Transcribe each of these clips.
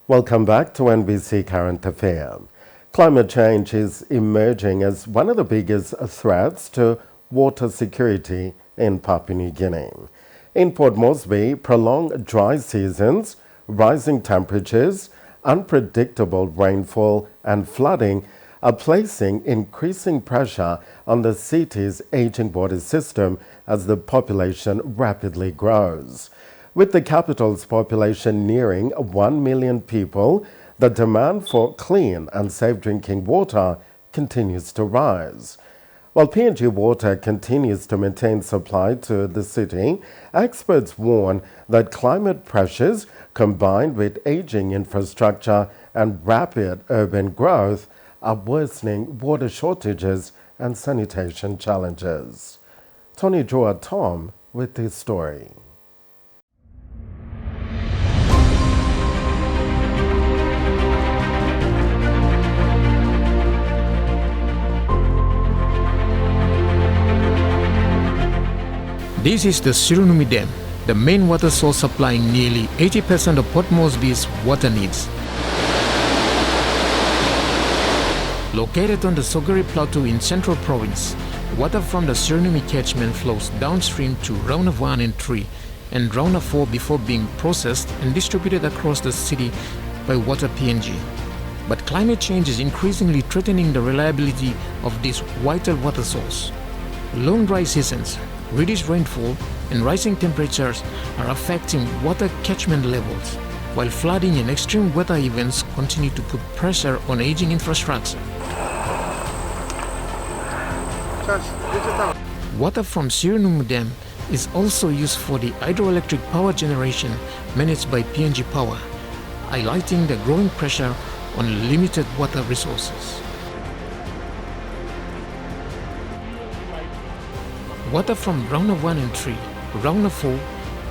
Welcome back to NBC Current Affairs. Climate change is emerging as one of the biggest threats to water security in Papua New Guinea. In Port Moresby, prolonged dry seasons, rising temperatures, unpredictable rainfall and flooding are placing increasing pressure on the city's aging water system as the population rapidly grows. With the capital's population nearing 1 million people, the demand for clean and safe drinking water continues to rise. While PNG Water continues to maintain supply to the city, experts warn that climate pressures combined with aging infrastructure and rapid urban growth are worsening water shortages and sanitation challenges. Tony Joa Tom with this story. This is the Sirunumi Dam, the main water source supplying nearly 80% of Port Moresby's water needs. Located on the Sogari Plateau in Central Province, water from the Sirunumi catchment flows downstream to Rauna 1 and 3 and Rauna 4 before being processed and distributed across the city by Water PNG. But climate change is increasingly threatening the reliability of this vital water source. Long dry seasons, reduced rainfall and rising temperatures are affecting water catchment levels, while flooding and extreme weather events continue to put pressure on aging infrastructure. Water from Sirunumi Dam is also used for the hydroelectric power generation managed by PNG Power, highlighting the growing pressure on limited water resources. Water from Rauna 1 and 3, Rauna 4,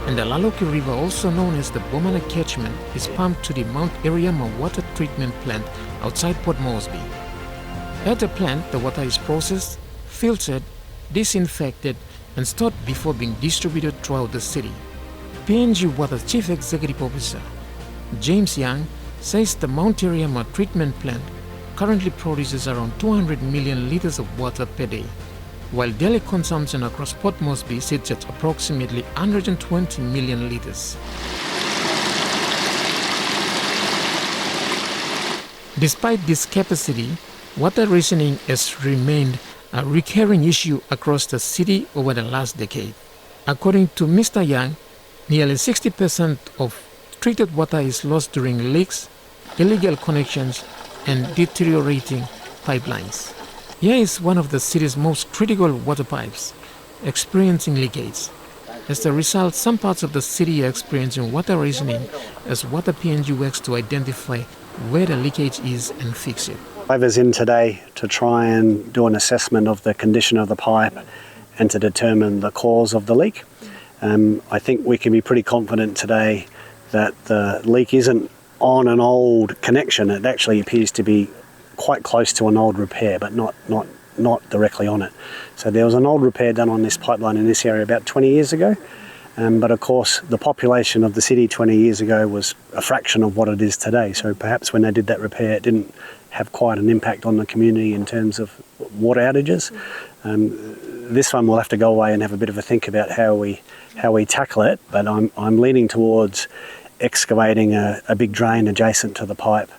and the Laloki River, also known as the Bomana catchment, is pumped to the Mount Eriama water treatment plant outside Port Moresby. At the plant, the water is processed, filtered, disinfected, and stored before being distributed throughout the city. PNG Water Chief Executive Officer James Young says the Mount Eriama treatment plant currently produces around 200 million liters of water per day, while daily consumption across Port Moresby sits at approximately 120 million liters. Despite this capacity, water rationing has remained a recurring issue across the city over the last decade. According to Mr. Young, nearly 60% of treated water is lost during leaks, illegal connections, and deteriorating pipelines. Here is one of the city's most critical water pipes, experiencing leakage. As a result, some parts of the city are experiencing water rationing as Water PNG works to identify where the leakage is and fix it. I was in today to try and do an assessment of the condition of the pipe and to determine the cause of the leak. I think we can be pretty confident today that the leak isn't on an old connection. It actually appears to be quite close to an old repair, but not directly on it. So there was an old repair done on this pipeline in this area about 20 years ago. But of course, the population of the city 20 years ago was a fraction of what it is today. So perhaps when they did that repair, it didn't have quite an impact on the community in terms of water outages. This one we'll have to go away and have a bit of a think about how we tackle it. But I'm leaning towards excavating a big drain adjacent to the pipe,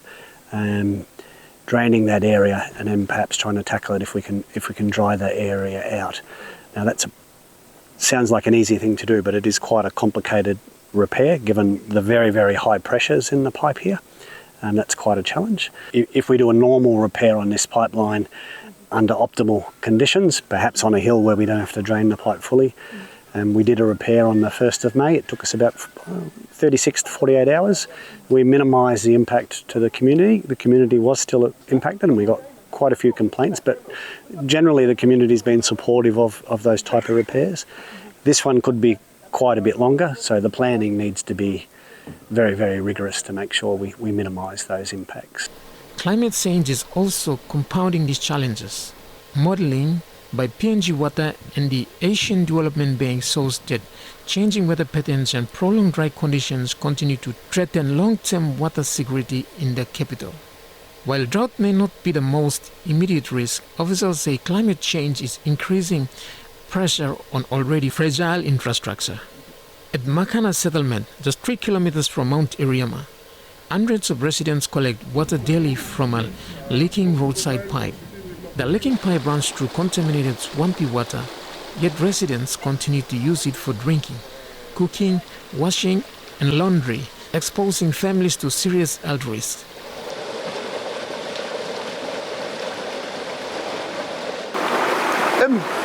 draining that area, and then perhaps trying to tackle it if we can dry that area out. Now sounds like an easy thing to do, but it is quite a complicated repair given the very, very high pressures in the pipe here, and that's quite a challenge. If we do a normal repair on this pipeline under optimal conditions, perhaps on a hill where we don't have to drain the pipe fully, we did a repair on the 1st of May. It took us about 36 to 48 hours. We minimised the impact to the community. The community was still impacted and we got quite a few complaints, but generally the community's been supportive of those type of repairs. This one could be quite a bit longer, so the planning needs to be very, very rigorous to make sure we minimise those impacts. Climate change is also compounding these challenges. Modelling, by PNG Water and the Asian Development Bank shows that changing weather patterns and prolonged dry conditions continue to threaten long-term water security in the capital. While drought may not be the most immediate risk, officials say climate change is increasing pressure on already fragile infrastructure. At Makana settlement, just 3 kilometers from Mount Iriama, hundreds of residents collect water daily from a leaking roadside pipe. The leaking pipe runs through contaminated swampy water, yet residents continue to use it for drinking, cooking, washing, and laundry, exposing families to serious health risks.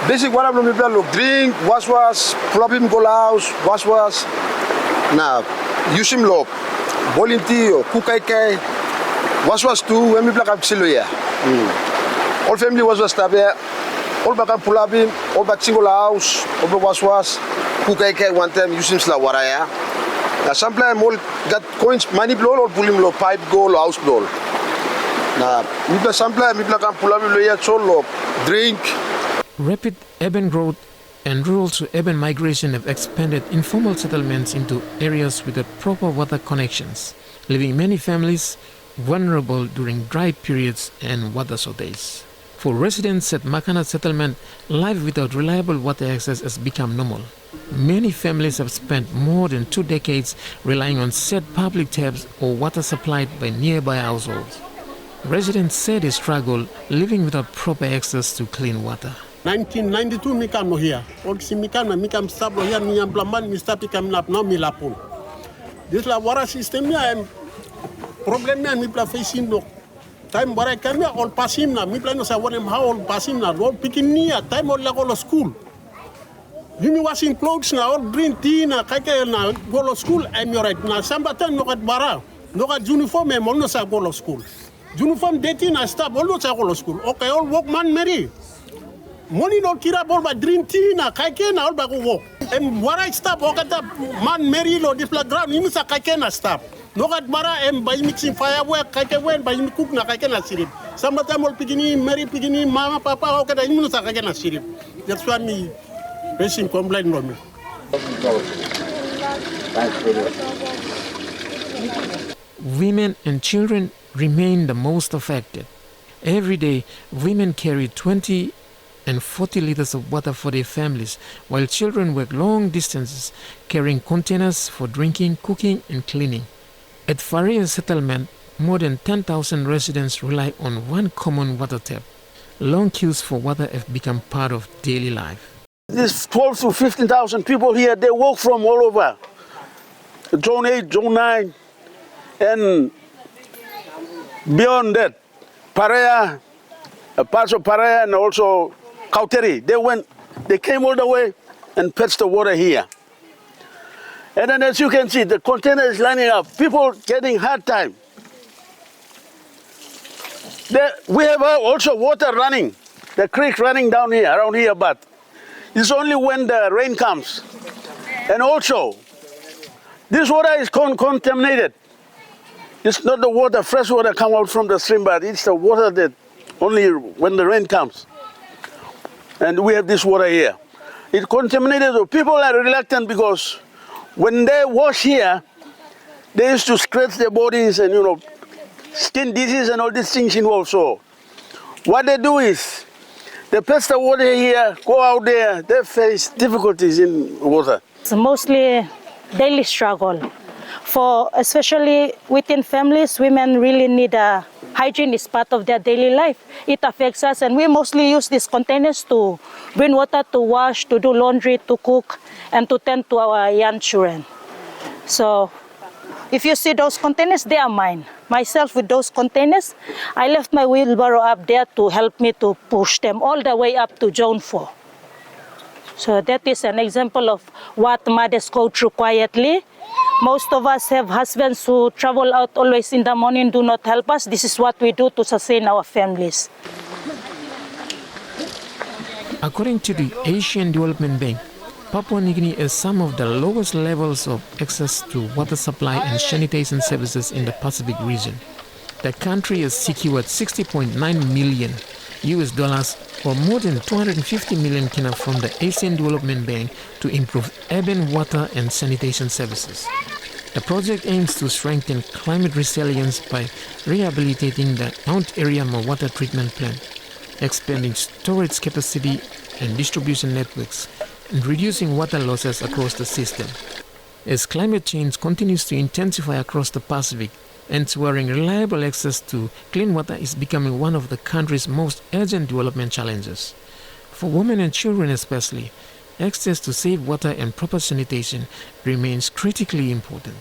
Basic water problem people look drink, wash, problem go house, wash. Now, use him look, boiling tea or cook wash too, when people have siloya. All family wash stab here, all back and pull up him, all back single house, all wash, cook one time, use him slap water. Now, sometimes all got coins, money blow or pull him low, pipe goal, house blow. Now, people sometimes people can pull up him, so drink. Rapid urban growth and rural to urban migration have expanded informal settlements into areas without proper water connections, leaving many families vulnerable during dry periods and water shortages. For residents at Makana settlement, life without reliable water access has become normal. Many families have spent more than 2 decades relying on set public taps or water supplied by nearby households. Residents say they struggle living without proper access to clean water. 1992 mi kam no here. Olsi mi kam stablo here mi am blaman mi stapi kam nap no mi lapun. This la water system ya em problem ya mi pla facing no. Time bara kam ya all pasim na mi pla no sa wonem how all pasim na all picking near time all la go school. You washing clothes na all drink tea na kake na go to school I'm right na sambatan no kat bara. No kat uniform em all no sa go to school. Uniform dating na stop all no sa go to school. Okay all workman marry. Money no kira bol ba dream tea na kake na all ba go work. Em wara stop okata man marry lo dis la ground ni sa kake na stop. No kat bara em by mixing firework kake wen by cook na kake na sirip. Samata mol pigini marry pigini mama papa okata ni sa kake na sirip. That's why me racing complaint no me. Women and children remain the most affected. Every day, women carry 20 and 40 liters of water for their families, while children work long distances carrying containers for drinking, cooking, and cleaning. At Faria settlement, more than 10,000 residents rely on one common water tap. Long queues for water have become part of daily life. There's 12 to 15,000 people here. They walk from all over. Zone 8, Zone 9, and beyond that, Paria, parts of Paria and also Kauteri. They came all the way and fetched the water here. And then as you can see, the container is lining up. People getting hard time. We have also water running, the creek running down here, around here, but it's only when the rain comes. And also, this water is contaminated. It's not the water, fresh water come out from the stream, but it's the water that only when the rain comes. And we have this water here. It's contaminated, so people are reluctant because when they wash here, they used to scratch their bodies and, skin disease and all these things involved. So what they do is, they pass the water here, go out there, they face difficulties in water. It's mostly daily struggle. For especially within families, women really need hygiene is part of their daily life. It affects us, and we mostly use these containers to bring water to wash, to do laundry, to cook, and to tend to our young children. So if you see those containers, they are mine. Myself with those containers, I left my wheelbarrow up there to help me to push them all the way up to Zone 4. So that is an example of what mothers go through quietly. Most of us have husbands who travel out always in the morning, do not help us. This is what we do to sustain our families. According to the Asian Development Bank, Papua New Guinea has some of the lowest levels of access to water supply and sanitation services in the Pacific region. The country has secured 60.9 million US dollars or more than 250 million kina from the Asian Development Bank to improve urban water and sanitation services. The project aims to strengthen climate resilience by rehabilitating the Mount Ariama water treatment plant, expanding storage capacity and distribution networks, and reducing water losses across the system. As climate change continues to intensify across the Pacific, ensuring reliable access to clean water is becoming one of the country's most urgent development challenges. For women and children especially, access to safe water and proper sanitation remains critically important.